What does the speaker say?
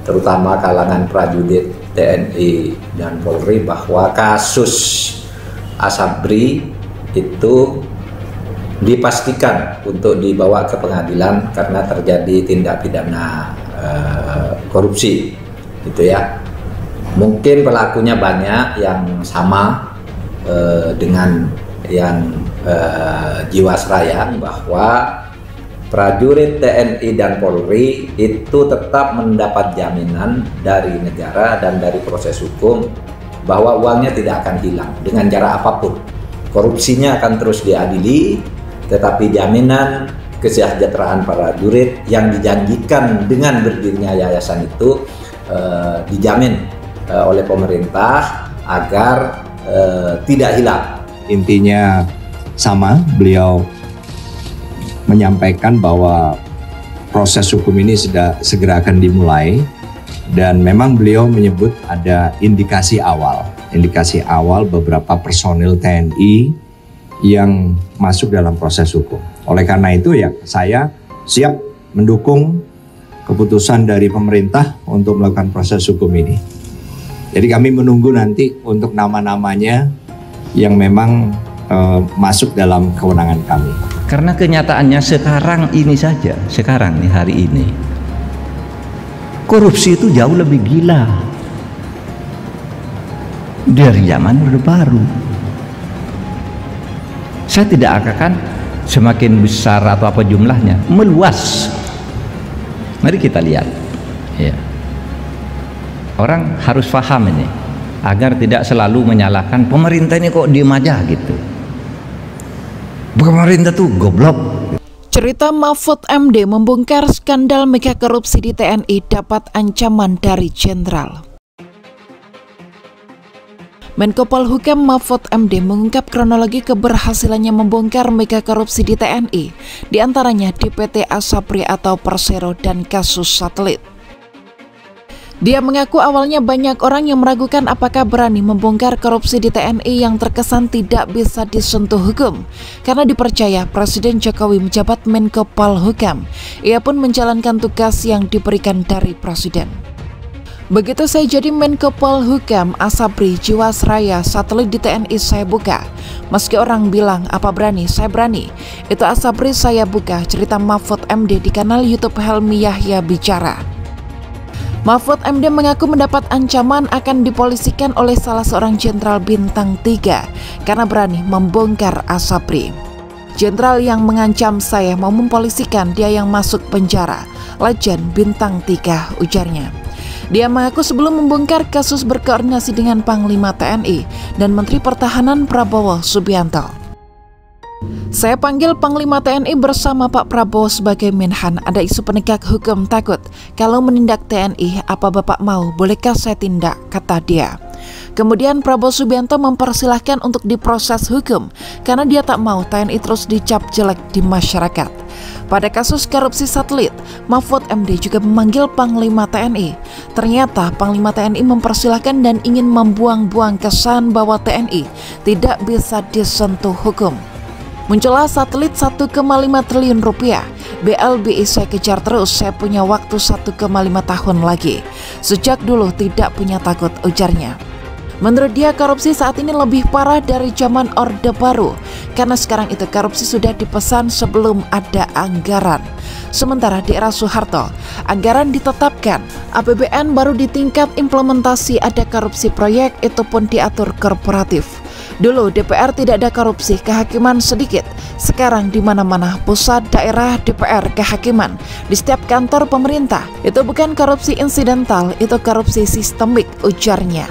terutama kalangan prajurit TNI dan Polri, bahwa kasus Asabri itu dipastikan untuk dibawa ke pengadilan karena terjadi tindak pidana korupsi, gitu ya. Mungkin pelakunya banyak yang sama dengan yang Jiwasraya, bahwa prajurit TNI dan Polri itu tetap mendapat jaminan dari negara dan dari proses hukum bahwa uangnya tidak akan hilang dengan cara apapun. Korupsinya akan terus diadili, tetapi jaminan kesejahteraan prajurit yang dijanjikan dengan berdirinya yayasan itu dijamin oleh pemerintah agar tidak hilang. Intinya sama, beliau menyampaikan bahwa proses hukum ini segera akan dimulai, dan memang beliau menyebut ada indikasi awal beberapa personil TNI yang masuk dalam proses hukum. Oleh karena itu ya, saya siap mendukung keputusan dari pemerintah untuk melakukan proses hukum ini. Jadi kami menunggu nanti untuk nama-namanya yang memang masuk dalam kewenangan kami. Karena kenyataannya sekarang ini saja, sekarang nih, hari ini, korupsi itu jauh lebih gila dari zaman Orde Baru. Saya tidak akan semakin besar atau apa jumlahnya, meluas. Mari kita lihat. Ya. Orang harus paham ini, agar tidak selalu menyalahkan pemerintah ini kok diem aja gitu. Pemerintah tuh goblok. Cerita Mahfud MD membongkar skandal mega korupsi di TNI dapat ancaman dari jenderal. Menko Polhukam Mahfud MD mengungkap kronologi keberhasilannya membongkar mega korupsi di TNI, diantaranya di PT Asabri atau Persero dan kasus satelit. Dia mengaku awalnya banyak orang yang meragukan apakah berani membongkar korupsi di TNI yang terkesan tidak bisa disentuh hukum. Karena dipercaya Presiden Jokowi menjabat Menko Polhukam, ia pun menjalankan tugas yang diberikan dari Presiden. Begitu saya jadi Menko Polhukam, Asabri, Jiwasraya, satelit di TNI saya buka. Meski orang bilang apa berani, saya berani. Itu Asabri saya buka, cerita Mahfud MD di kanal YouTube Helmi Yahya Bicara. Mahfud MD mengaku mendapat ancaman akan dipolisikan oleh salah seorang jenderal bintang 3 karena berani membongkar Asabri. Jenderal yang mengancam saya mau mempolisikan dia yang masuk penjara. Legend bintang 3, ujarnya. Dia mengaku sebelum membongkar kasus berkoordinasi dengan Panglima TNI dan Menteri Pertahanan Prabowo Subianto. Saya panggil Panglima TNI bersama Pak Prabowo sebagai Menhan. Ada isu penegak hukum takut. Kalau menindak TNI, apa Bapak mau? Bolehkah saya tindak? Kata dia. Kemudian Prabowo Subianto mempersilahkan untuk diproses hukum karena dia tak mau TNI terus dicap jelek di masyarakat. Pada kasus korupsi satelit, Mahfud MD juga memanggil Panglima TNI. Ternyata Panglima TNI mempersilahkan dan ingin membuang-buang kesan bahwa TNI tidak bisa disentuh hukum. Muncullah satelit 1,5 triliun rupiah. BLBI saya kejar terus, saya punya waktu 1,5 tahun lagi. Sejak dulu tidak punya takut, ujarnya. Menurut dia korupsi saat ini lebih parah dari zaman Orde Baru karena sekarang itu korupsi sudah dipesan sebelum ada anggaran. Sementara di era Soeharto, anggaran ditetapkan, APBN baru di tingkat implementasi ada korupsi proyek itu pun diatur korporatif. Dulu DPR tidak ada korupsi, kehakiman sedikit. Sekarang di mana-mana pusat, daerah, DPR, kehakiman. Di setiap kantor pemerintah, itu bukan korupsi insidental, itu korupsi sistemik, ujarnya.